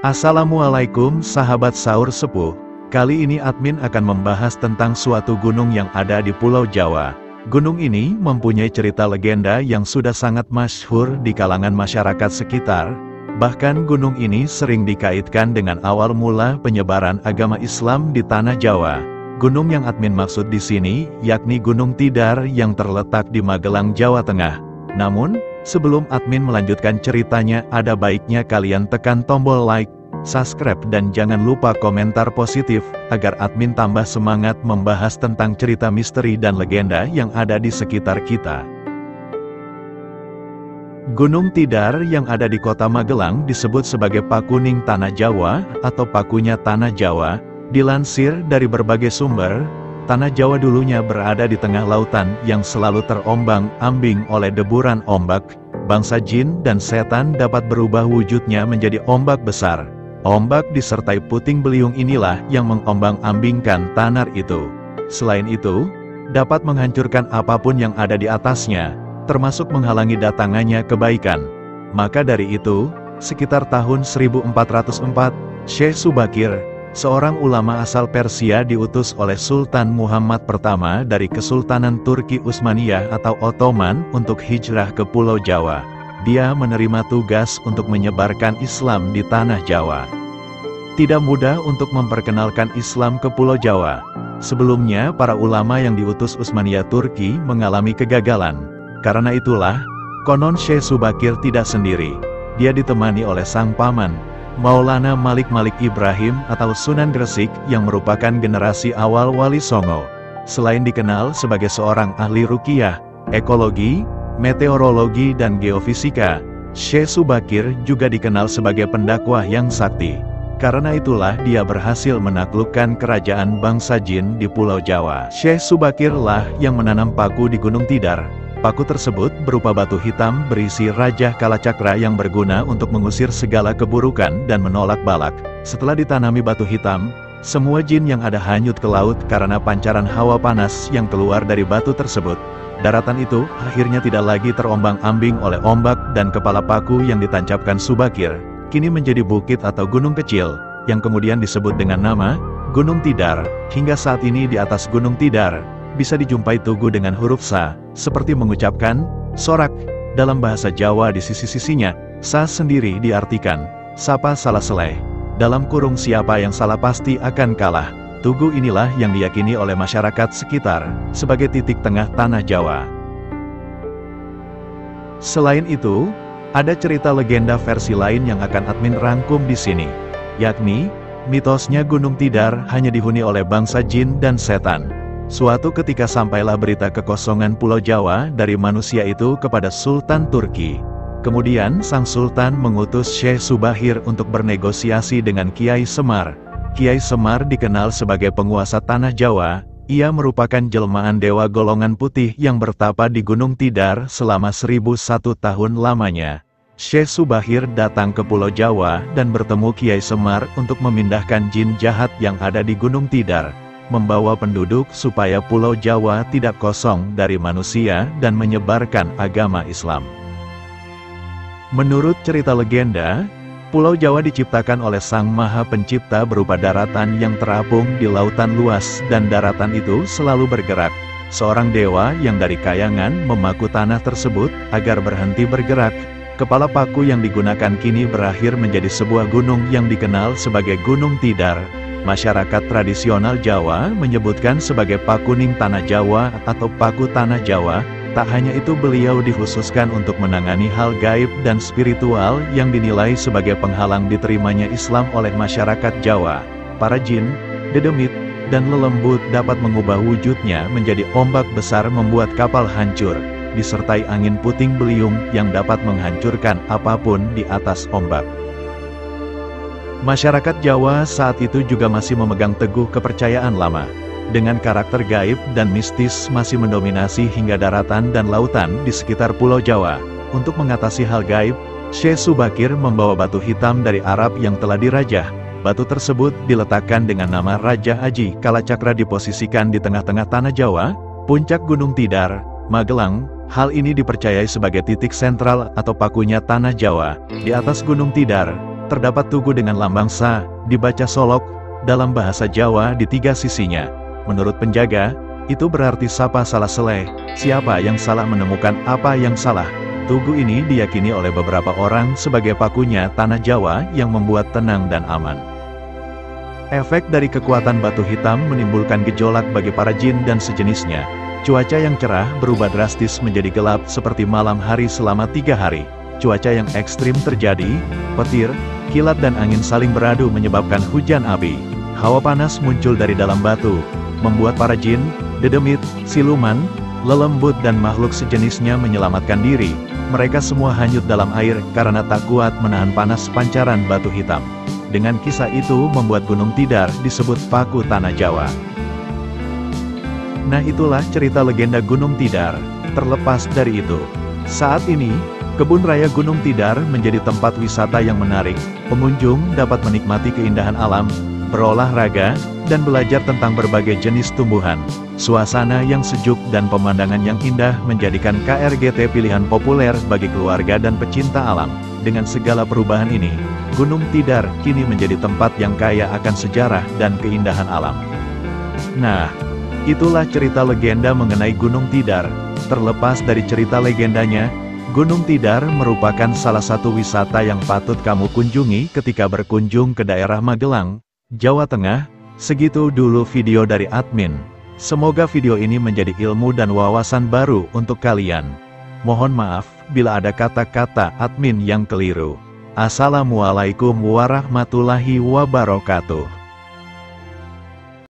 Assalamualaikum sahabat sahur sepuh. Kali ini admin akan membahas tentang suatu gunung yang ada di Pulau Jawa. Gunung ini mempunyai cerita legenda yang sudah sangat masyhur di kalangan masyarakat sekitar. Bahkan gunung ini sering dikaitkan dengan awal mula penyebaran agama Islam di tanah Jawa. Gunung yang admin maksud di sini yakni Gunung Tidar yang terletak di Magelang, Jawa Tengah. Namun, sebelum admin melanjutkan ceritanya, ada baiknya kalian tekan tombol like, subscribe dan jangan lupa komentar positif, agar admin tambah semangat membahas tentang cerita misteri dan legenda yang ada di sekitar kita. Gunung Tidar yang ada di kota Magelang disebut sebagai Pakuning Tanah Jawa atau Pakunya Tanah Jawa. Dilansir dari berbagai sumber, Tanah Jawa dulunya berada di tengah lautan yang selalu terombang-ambing oleh deburan ombak. Bangsa jin dan setan dapat berubah wujudnya menjadi ombak besar. Ombak disertai puting beliung inilah yang mengombang-ambingkan tanah itu. Selain itu, dapat menghancurkan apapun yang ada di atasnya, termasuk menghalangi datangannya kebaikan. Maka dari itu, sekitar tahun 1404, Syekh Subakir, seorang ulama asal Persia diutus oleh Sultan Muhammad I dari Kesultanan Turki Utsmaniyah atau Ottoman untuk hijrah ke Pulau Jawa. Dia menerima tugas untuk menyebarkan Islam di tanah Jawa. Tidak mudah untuk memperkenalkan Islam ke Pulau Jawa. Sebelumnya, para ulama yang diutus Utsmaniyah Turki mengalami kegagalan. Karena itulah, konon Syekh Subakir tidak sendiri. Dia ditemani oleh sang paman, Maulana Malik Ibrahim atau Sunan Gresik yang merupakan generasi awal Wali Songo. Selain dikenal sebagai seorang ahli ruqyah, ekologi, meteorologi dan geofisika, Syekh Subakir juga dikenal sebagai pendakwah yang sakti. Karena itulah dia berhasil menaklukkan kerajaan bangsa jin di Pulau Jawa. Syekh Subakir lah yang menanam paku di Gunung Tidar. Paku tersebut berupa batu hitam berisi Rajah Kalacakra yang berguna untuk mengusir segala keburukan dan menolak balak. Setelah ditanami batu hitam, semua jin yang ada hanyut ke laut karena pancaran hawa panas yang keluar dari batu tersebut. Daratan itu akhirnya tidak lagi terombang-ambing oleh ombak dan kepala paku yang ditancapkan Subakir kini menjadi bukit atau gunung kecil, yang kemudian disebut dengan nama Gunung Tidar. Hingga saat ini di atas Gunung Tidar bisa dijumpai tugu dengan huruf sa, seperti mengucapkan sorak. Dalam bahasa Jawa di sisi-sisinya, sa sendiri diartikan sapa salah seleh. Dalam kurung siapa yang salah pasti akan kalah. Tugu inilah yang diyakini oleh masyarakat sekitar sebagai titik tengah tanah Jawa. Selain itu, ada cerita legenda versi lain yang akan admin rangkum di sini, yakni mitosnya Gunung Tidar hanya dihuni oleh bangsa jin dan setan. Suatu ketika sampailah berita kekosongan Pulau Jawa dari manusia itu kepada Sultan Turki. Kemudian sang Sultan mengutus Syekh Subakir untuk bernegosiasi dengan Kiai Semar. Kiai Semar dikenal sebagai penguasa tanah Jawa. Ia merupakan jelmaan dewa golongan putih yang bertapa di Gunung Tidar selama 1001 tahun lamanya. Syekh Subakir datang ke Pulau Jawa dan bertemu Kiai Semar untuk memindahkan jin jahat yang ada di Gunung Tidar, membawa penduduk supaya Pulau Jawa tidak kosong dari manusia dan menyebarkan agama Islam. Menurut cerita legenda, Pulau Jawa diciptakan oleh Sang Maha Pencipta berupa daratan yang terapung di lautan luas dan daratan itu selalu bergerak. Seorang dewa yang dari kayangan memaku tanah tersebut agar berhenti bergerak. Kepala paku yang digunakan kini berakhir menjadi sebuah gunung yang dikenal sebagai Gunung Tidar. Masyarakat tradisional Jawa menyebutkan sebagai Pakuning Tanah Jawa atau Paku Tanah Jawa. Tak hanya itu, beliau dikhususkan untuk menangani hal gaib dan spiritual yang dinilai sebagai penghalang diterimanya Islam oleh masyarakat Jawa. Para jin, dedemit, dan lelembut dapat mengubah wujudnya menjadi ombak besar membuat kapal hancur, disertai angin puting beliung yang dapat menghancurkan apapun di atas ombak. Masyarakat Jawa saat itu juga masih memegang teguh kepercayaan lama, dengan karakter gaib dan mistis masih mendominasi hingga daratan dan lautan di sekitar Pulau Jawa. Untuk mengatasi hal gaib, Syekh Subakir membawa batu hitam dari Arab yang telah dirajah. Batu tersebut diletakkan dengan nama Rajah Aji Kalacakra, diposisikan di tengah-tengah tanah Jawa, puncak Gunung Tidar, Magelang. Hal ini dipercayai sebagai titik sentral atau pakunya tanah Jawa. Di atas Gunung Tidar Terdapat tugu dengan lambang sa, dibaca solok, dalam bahasa Jawa di 3 sisinya. Menurut penjaga, itu berarti sapa salah seleh, siapa yang salah menemukan apa yang salah. Tugu ini diyakini oleh beberapa orang sebagai pakunya tanah Jawa yang membuat tenang dan aman. Efek dari kekuatan batu hitam menimbulkan gejolak bagi para jin dan sejenisnya. Cuaca yang cerah berubah drastis menjadi gelap seperti malam hari selama 3 hari. Cuaca yang ekstrim terjadi, petir, kilat dan angin saling beradu menyebabkan hujan api. Hawa panas muncul dari dalam batu, membuat para jin, dedemit, siluman, lelembut dan makhluk sejenisnya menyelamatkan diri. Mereka semua hanyut dalam air karena tak kuat menahan panas pancaran batu hitam. Dengan kisah itu membuat Gunung Tidar disebut paku tanah Jawa. Nah, itulah cerita legenda Gunung Tidar. Terlepas dari itu, saat ini, Kebun Raya Gunung Tidar menjadi tempat wisata yang menarik. Pengunjung dapat menikmati keindahan alam, berolahraga, dan belajar tentang berbagai jenis tumbuhan. Suasana yang sejuk dan pemandangan yang indah menjadikan KRGT pilihan populer bagi keluarga dan pecinta alam. Dengan segala perubahan ini, Gunung Tidar kini menjadi tempat yang kaya akan sejarah dan keindahan alam. Nah, itulah cerita legenda mengenai Gunung Tidar. Terlepas dari cerita legendanya, Gunung Tidar merupakan salah satu wisata yang patut kamu kunjungi ketika berkunjung ke daerah Magelang, Jawa Tengah. Segitu dulu video dari admin. Semoga video ini menjadi ilmu dan wawasan baru untuk kalian. Mohon maaf bila ada kata-kata admin yang keliru. Assalamualaikum warahmatullahi wabarakatuh.